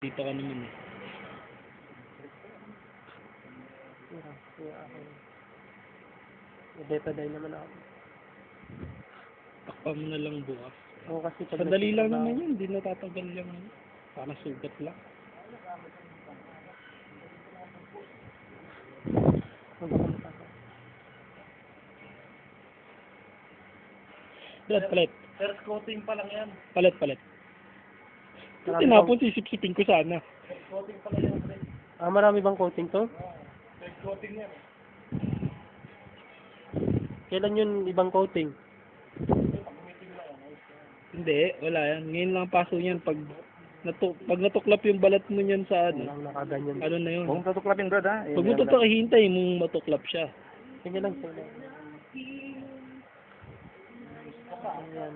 Dito ka naman eh. Betadine naman ako. Takpa mo na lang bukas. Oo, kasi pag Sandali lang naman yun, hindi natatanggal yung ano. Parang sugat lang. Brad, palit. First coating pa lang yan. Palit. Kung Marami tinapon, sisip-sipin ko sana. First coating pa lang yan. Marami bang coating to? First coating yan. Kailan yun ibang coating? Hindi, wala yan. Ngayon lang paso niyan pag natuklap yung balat mo niyan sa ano. Walang nakaganyan. Ano na yun? Huwag tutuklapin, Brad, ha? Pag mo hintay mong matuklap siya. Sige lang, sige lang. Ayan.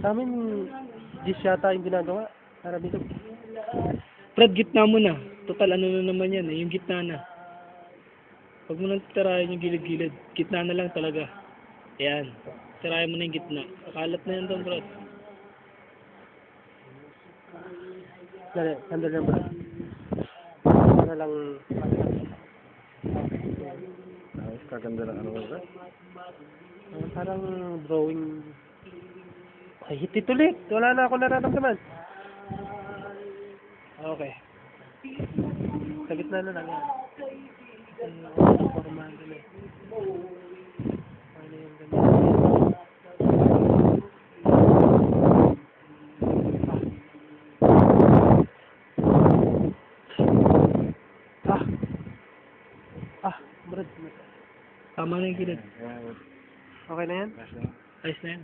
Sa amin, gis yata yung ginagawa. Para dito. Brad, gitna mo na. Total, ano na naman yan eh. Yung gitna na. Huwag mo nang tirahin yung gilid-gilid. Gitna na lang talaga. Ayan. Tirahin mo na yung gitna. Kalat na yan doon, Brad. Dali, sandali lang ba? Para lang... Ayos, kaganda lang ano, Brad. Parang drawing... Ay, hitit ulit. Wala na ako nararamdaman. Okay. Sa gitna na lang yan. Forma na eh. Ano yung ganyan? Brad. Tama na yung gilid. Okay na yan? Ayos na yan.